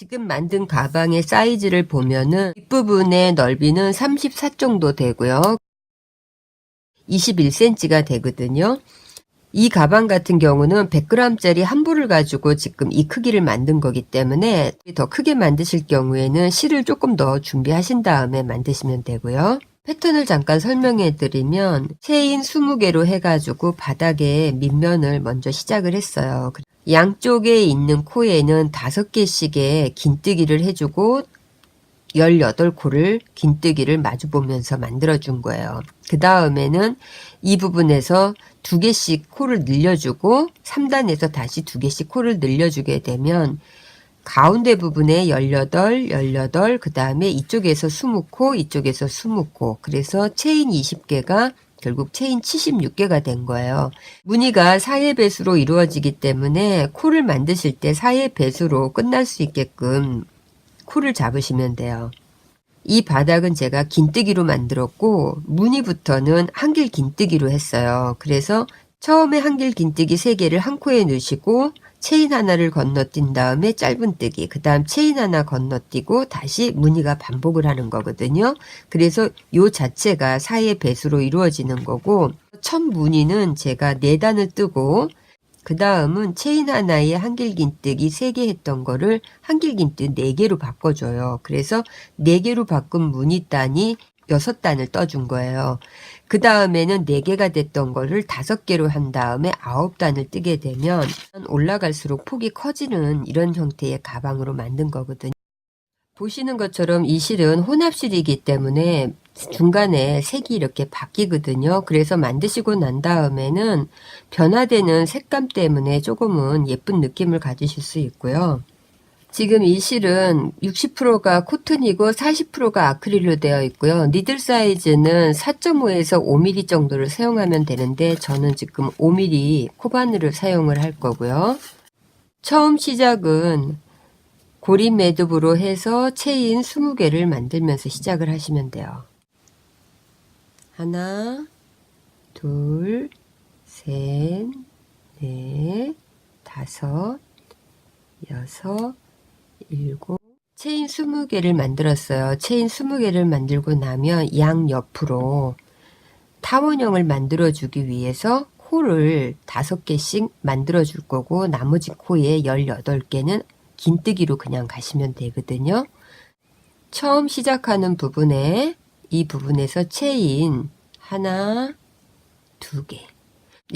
지금 만든 가방의 사이즈를 보면은 뒷부분의 넓이는 34 정도 되고요. 21cm가 되거든요. 이 가방 같은 경우는 100g짜리 한 부를 가지고 지금 이 크기를 만든 거기 때문에 더 크게 만드실 경우에는 실을 조금 더 준비하신 다음에 만드시면 되고요. 패턴을 잠깐 설명해 드리면 체인 20개로 해가지고 바닥에 밑면을 먼저 시작을 했어요. 양쪽에 있는 코에는 5개씩의 긴뜨기를 해주고 18코를 긴뜨기를 마주보면서 만들어준 거예요. 그 다음에는 이 부분에서 2개씩 코를 늘려주고 3단에서 다시 2개씩 코를 늘려주게 되면 가운데 부분에 18, 그 다음에 이쪽에서 20코, 이쪽에서 20코. 그래서 체인 20개가 결국 체인 76개가 된 거예요. 무늬가 4의 배수로 이루어지기 때문에 코를 만드실 때 4의 배수로 끝날 수 있게끔 코를 잡으시면 돼요. 이 바닥은 제가 긴뜨기로 만들었고 무늬부터는 한길 긴뜨기로 했어요. 그래서 처음에 한길 긴뜨기 3개를 한 코에 넣으시고 체인 하나를 건너뛴 다음에 짧은뜨기, 그 다음 체인 하나 건너뛰고 다시 무늬가 반복을 하는 거거든요. 그래서 요 자체가 4의 배수로 이루어지는 거고, 첫 무늬는 제가 4단을 뜨고 그 다음은 체인 하나에 한길 긴뜨기 3개 했던 거를 한길 긴뜨기 4개로 바꿔줘요. 그래서 4개로 바꾼 무늬단이 6단을 떠준 거예요. 그 다음에는 4개가 됐던 거를 5개로 한 다음에 9단을 뜨게 되면 올라갈수록 폭이 커지는 이런 형태의 가방으로 만든 거거든요. 보시는 것처럼 이 실은 혼합실이기 때문에 중간에 색이 이렇게 바뀌거든요. 그래서 만드시고 난 다음에는 변화되는 색감 때문에 조금은 예쁜 느낌을 가지실 수 있고요. 지금 이 실은 60%가 코튼이고 40%가 아크릴로 되어 있고요. 니들 사이즈는 4.5에서 5mm 정도를 사용하면 되는데 저는 지금 5mm 코바늘을 사용을 할 거고요. 처음 시작은 고리 매듭으로 해서 체인 20개를 만들면서 시작을 하시면 돼요. 하나, 둘, 셋, 넷, 다섯, 여섯, 일곱. 체인 20개를 만들었어요. 체인 20개를 만들고 나면 양 옆으로 타원형을 만들어 주기 위해서 코를 5개씩 만들어 줄 거고 나머지 코에 18개는 긴뜨기로 그냥 가시면 되거든요. 처음 시작하는 부분에 이 부분에서 체인 하나, 2개.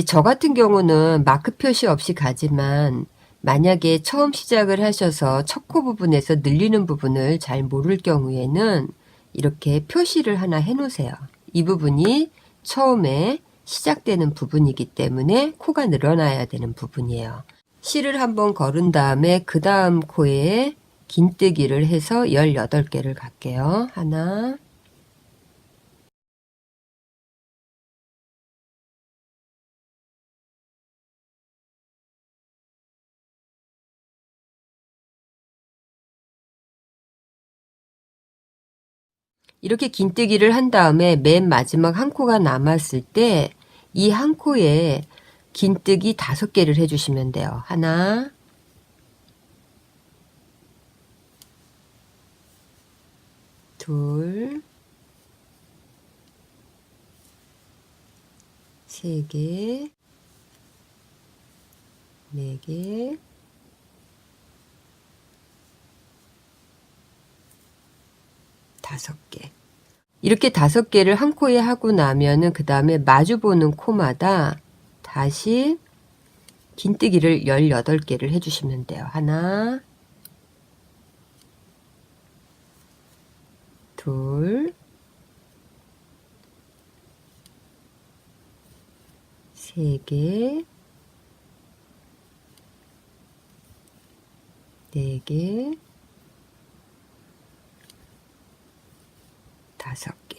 저 같은 경우는 마크 표시 없이 가지만 만약에 처음 시작을 하셔서 첫 코 부분에서 늘리는 부분을 잘 모를 경우에는 이렇게 표시를 하나 해 놓으세요. 이 부분이 처음에 시작되는 부분이기 때문에 코가 늘어나야 되는 부분이에요. 실을 한번 걸은 다음에 그 다음 코에 긴뜨기를 해서 18개를 갈게요. 하나, 이렇게 긴뜨기를 한 다음에 맨 마지막 한 코가 남았을 때 이 한 코에 긴뜨기 5개를 해주시면 돼요. 하나, 둘, 3개, 4개, 5개. 이렇게 5개를 한 코에 하고 나면은 그 다음에 마주보는 코마다 다시 긴뜨기를 18개를 해주시면 돼요. 하나, 둘, 세 개, 4개, 5개.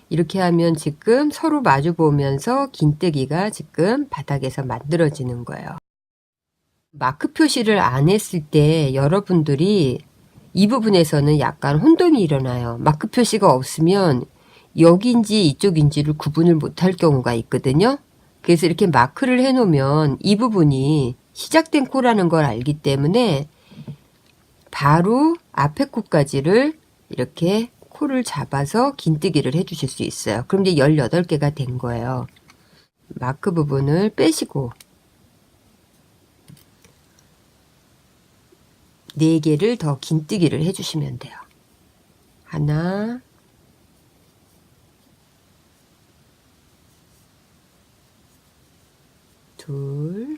이렇게 하면 지금 서로 마주 보면서 긴뜨기가 지금 바닥에서 만들어지는 거예요. 마크 표시를 안 했을 때 여러분들이 이 부분에서는 약간 혼동이 일어나요. 마크 표시가 없으면 여기인지 이쪽인지를 구분을 못할 경우가 있거든요. 그래서 이렇게 마크를 해놓으면 이 부분이 시작된 코라는 걸 알기 때문에 바로 앞에 코까지를 이렇게 코를 잡아서 긴뜨기를 해주실 수 있어요. 그럼 이제 18개가 된 거예요. 마크 부분을 빼시고 4개를 더 긴뜨기를 해주시면 돼요. 하나, 둘,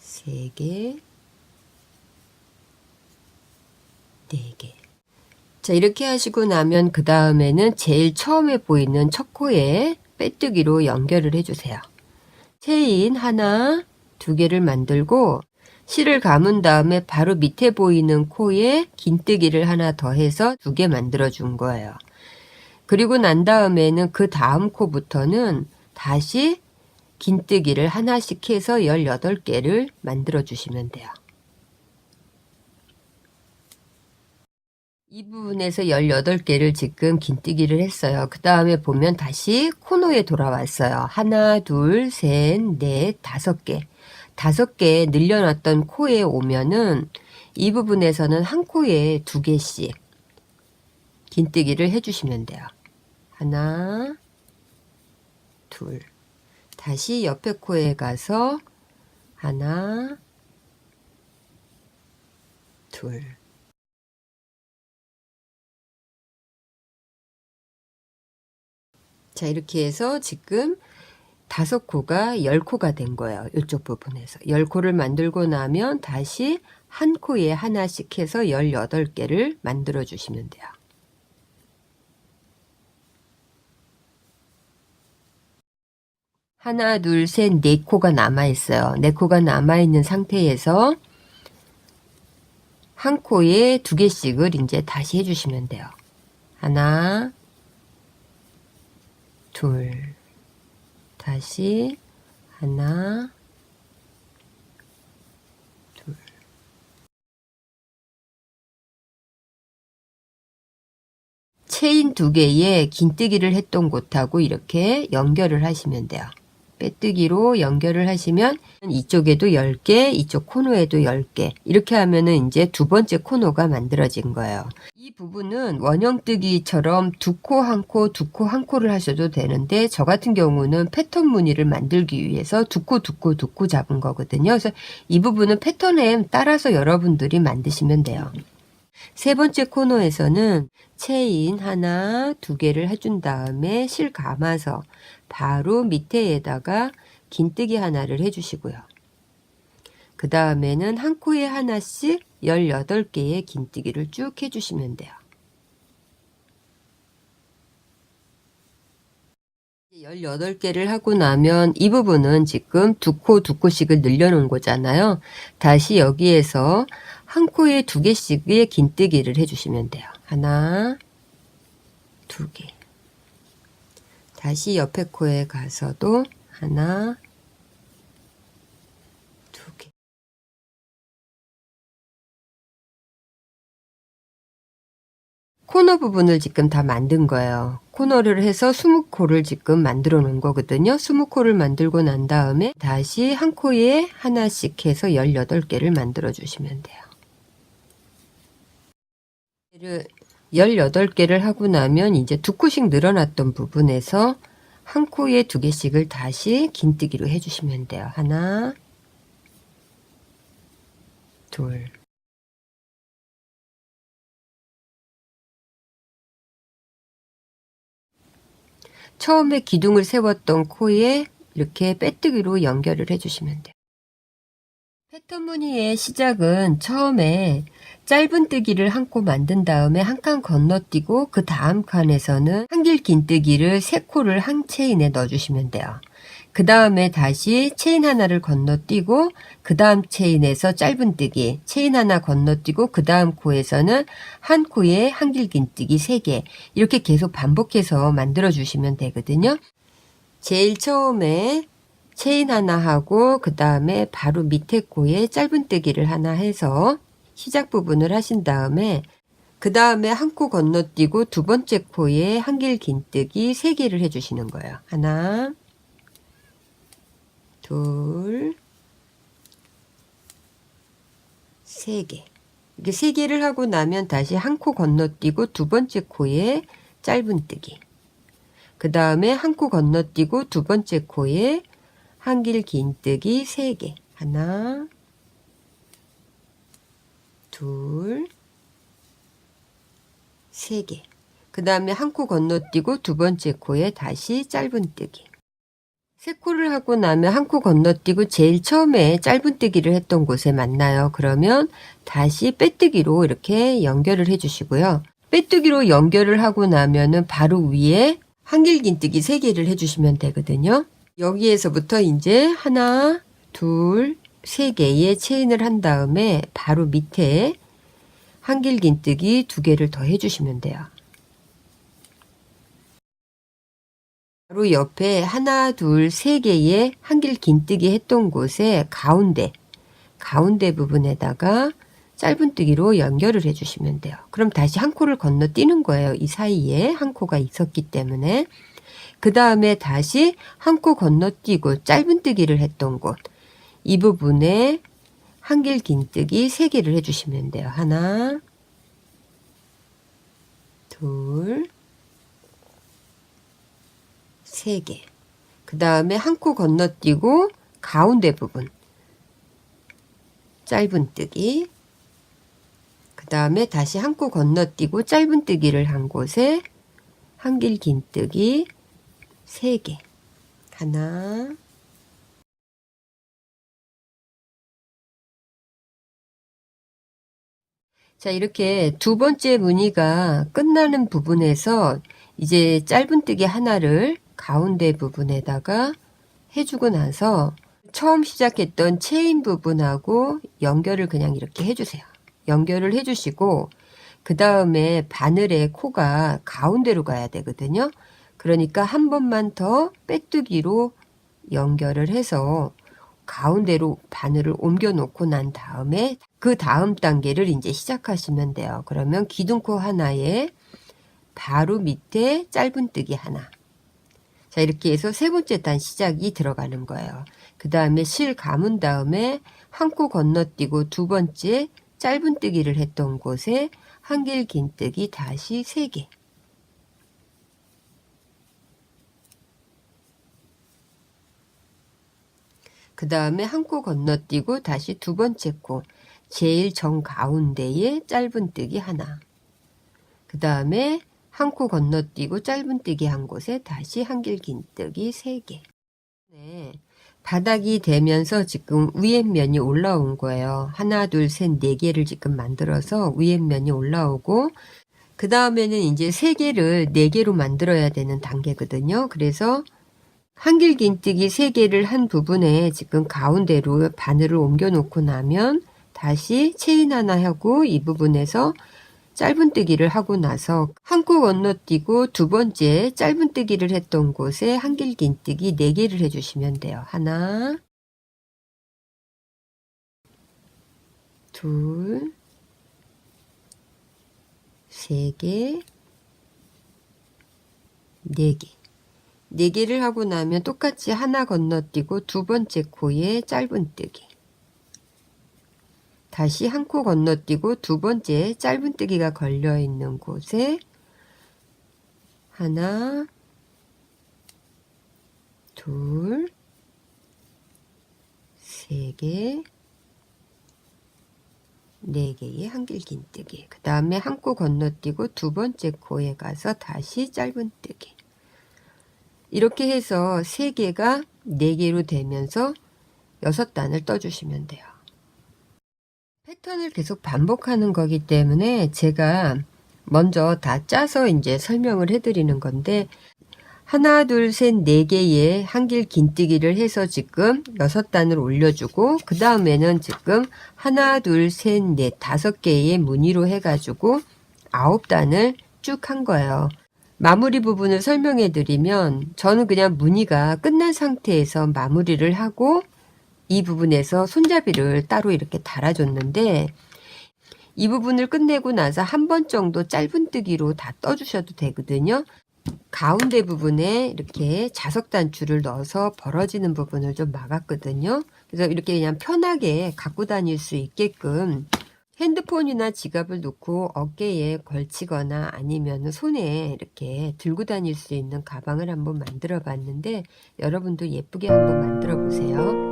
3개, 4개. 자, 이렇게 하시고 나면 그 다음에는 제일 처음에 보이는 첫 코에 빼뜨기로 연결을 해주세요. 체인 하나, 2개를 만들고 실을 감은 다음에 바로 밑에 보이는 코에 긴뜨기를 하나 더 해서 2개 만들어 준 거예요. 그리고 난 다음에는 그 다음 코부터는 다시 긴뜨기를 하나씩 해서 18개를 만들어 주시면 돼요. 이 부분에서 18개를 지금 긴뜨기를 했어요. 그 다음에 보면 다시 코너에 돌아왔어요. 하나, 둘, 셋, 넷, 5개. 5개 늘려놨던 코에 오면은 이 부분에서는 한 코에 2개씩 긴뜨기를 해주시면 돼요. 하나, 둘. 다시 옆에 코에 가서 하나, 둘. 자, 이렇게 해서 지금 5코가 10코가 된 거예요. 이쪽 부분에서. 10코를 만들고 나면 다시 한 코에 하나씩 해서 18개를 만들어 주시면 돼요. 하나, 둘, 셋, 4코가 남아있어요. 4코가 남아있는 상태에서 한 코에 2개씩을 이제 다시 해주시면 돼요. 하나, 둘, 다시 하나, 둘. 체인 2개에 긴뜨기를 했던 곳하고 이렇게 연결을 하시면 돼요. 빼뜨기로 연결을 하시면 이쪽에도 10개, 이쪽 코너에도 10개. 이렇게 하면은 이제 2번째 코너가 만들어진 거예요. 이 부분은 원형뜨기처럼 2코, 1코, 2코, 1코를 하셔도 되는데 저 같은 경우는 패턴 무늬를 만들기 위해서 2코, 2코, 2코 잡은 거거든요. 그래서 이 부분은 패턴에 따라서 여러분들이 만드시면 돼요. 3번째 코너에서는 체인 하나, 2개를 해준 다음에 실 감아서 바로 밑에에다가 긴뜨기 하나를 해주시고요. 그 다음에는 한 코에 하나씩 18개의 긴뜨기를 쭉 해주시면 돼요. 18개를 하고 나면 이 부분은 지금 2코, 2코씩을 늘려놓은 거잖아요. 다시 여기에서 한 코에 2개씩의 긴뜨기를 해주시면 돼요. 하나, 2개. 다시 옆에 코에 가서도 하나, 2개. 코너 부분을 지금 다 만든 거예요. 코너를 해서 20코를 지금 만들어 놓은 거거든요. 20코를 만들고 난 다음에 다시 한 코에 하나씩 해서 18개를 만들어 주시면 돼요. 18개를 하고 나면 이제 2코씩 늘어났던 부분에서 한 코에 2개씩을 다시 긴뜨기로 해주시면 돼요. 하나, 둘. 처음에 기둥을 세웠던 코에 이렇게 빼뜨기로 연결을 해주시면 돼요. 패턴 무늬의 시작은 처음에 짧은 뜨기를 한 코 만든 다음에 한 칸 건너뛰고 그 다음 칸에서는 한길 긴뜨기를 3코를 한 체인에 넣어주시면 돼요. 그 다음에 다시 체인 하나를 건너뛰고 그 다음 체인에서 짧은 뜨기, 체인 하나 건너뛰고 그 다음 코에서는 한 코에 한길 긴뜨기 3개 이렇게 계속 반복해서 만들어 주시면 되거든요. 제일 처음에 체인 하나 하고 그 다음에 바로 밑에 코에 짧은 뜨기를 하나 해서 시작 부분을 하신 다음에 그 다음에 한 코 건너뛰고 2번째 코에 한길 긴뜨기 3개를 해주시는 거예요. 하나, 둘, 3개. 이렇게 3개를 하고 나면 다시 한 코 건너뛰고 두 번째 코에 짧은뜨기. 그 다음에 한 코 건너뛰고 두 번째 코에 한길 긴뜨기 3개. 하나, 둘, 3개. 그 다음에 한 코 건너뛰고 두 번째 코에 다시 짧은뜨기. 3코를 하고 나면 한 코 건너뛰고 제일 처음에 짧은뜨기를 했던 곳에 만나요. 그러면 다시 빼뜨기로 이렇게 연결을 해주시고요. 빼뜨기로 연결을 하고 나면은 바로 위에 한길 긴뜨기 3개를 해주시면 되거든요. 여기에서부터 이제 하나, 둘, 3개의 체인을 한 다음에 바로 밑에 한길 긴뜨기 2개를 더 해주시면 돼요. 바로 옆에 하나, 둘, 3개의 한길 긴뜨기 했던 곳에 가운데 부분에다가 짧은뜨기로 연결을 해주시면 돼요. 그럼 다시 한 코를 건너뛰는 거예요. 이 사이에 한 코가 있었기 때문에. 그 다음에 다시 한 코 건너뛰고 짧은뜨기를 했던 곳, 이 부분에 한길 긴뜨기 3개를 해주시면 돼요. 하나, 둘, 3개. 그 다음에 한 코 건너뛰고 가운데 부분 짧은뜨기. 그 다음에 다시 한 코 건너뛰고 짧은뜨기를 한 곳에 한길 긴뜨기 3개. 하나, 자, 이렇게 두 번째 무늬가 끝나는 부분에서 이제 짧은뜨기 하나를 가운데 부분에다가 해주고 나서 처음 시작했던 체인 부분하고 연결을 그냥 이렇게 해주세요. 연결을 해주시고 그 다음에 바늘의 코가 가운데로 가야 되거든요. 그러니까 한 번만 더 빼뜨기로 연결을 해서 가운데로 바늘을 옮겨 놓고 난 다음에 그 다음 단계를 이제 시작하시면 돼요. 그러면 기둥코 하나에 바로 밑에 짧은뜨기 하나. 자, 이렇게 해서 세 번째 단 시작이 들어가는 거예요. 그 다음에 실 감은 다음에 한 코 건너뛰고 두 번째 짧은뜨기를 했던 곳에 한길 긴뜨기 다시 3개. 그 다음에 한 코 건너뛰고 다시 두 번째 코 제일 정가운데에 짧은뜨기 하나. 그 다음에 한 코 건너뛰고 짧은뜨기 한 곳에 다시 한길 긴뜨기 3개. 네, 바닥이 되면서 지금 위에 면이 올라온 거예요. 하나, 둘, 셋, 4개를 지금 만들어서 위에 면이 올라오고 그 다음에는 이제 3개를 4개로 만들어야 되는 단계거든요. 그래서 한길 긴뜨기 3개를 한 부분에 지금 가운데로 바늘을 옮겨 놓고 나면 다시 체인 하나 하고 이 부분에서 짧은뜨기를 하고 나서 한 코 건너뛰고 두 번째 짧은뜨기를 했던 곳에 한길 긴뜨기 4개를 해주시면 돼요. 하나, 둘, 3개, 4개. 4개를 하고 나면 똑같이 하나 건너뛰고 두 번째 코에 짧은뜨기. 다시 한 코 건너뛰고 두 번째 짧은뜨기가 걸려있는 곳에 하나, 둘, 3개, 4개의 한길 긴뜨기. 그 다음에 한 코 건너뛰고 두 번째 코에 가서 다시 짧은뜨기. 이렇게 해서 3개가 4개로 되면서 6단을 떠주시면 돼요. 패턴을 계속 반복하는 거기 때문에 제가 먼저 다 짜서 이제 설명을 해드리는 건데 하나, 둘, 셋, 4개의 한길 긴뜨기를 해서 지금 6단을 올려주고 그 다음에는 지금 하나, 둘, 셋, 넷, 5개의 무늬로 해가지고 9단을 쭉 한 거예요. 마무리 부분을 설명해 드리면 저는 그냥 무늬가 끝난 상태에서 마무리를 하고 이 부분에서 손잡이를 따로 이렇게 달아줬는데 이 부분을 끝내고 나서 한 번 정도 짧은뜨기로 다 떠주셔도 되거든요. 가운데 부분에 이렇게 자석단 줄을 넣어서 벌어지는 부분을 좀 막았거든요. 그래서 이렇게 그냥 편하게 갖고 다닐 수 있게끔 핸드폰이나 지갑을 놓고 어깨에 걸치거나 아니면 손에 이렇게 들고 다닐 수 있는 가방을 한번 만들어 봤는데 여러분도 예쁘게 한번 만들어 보세요.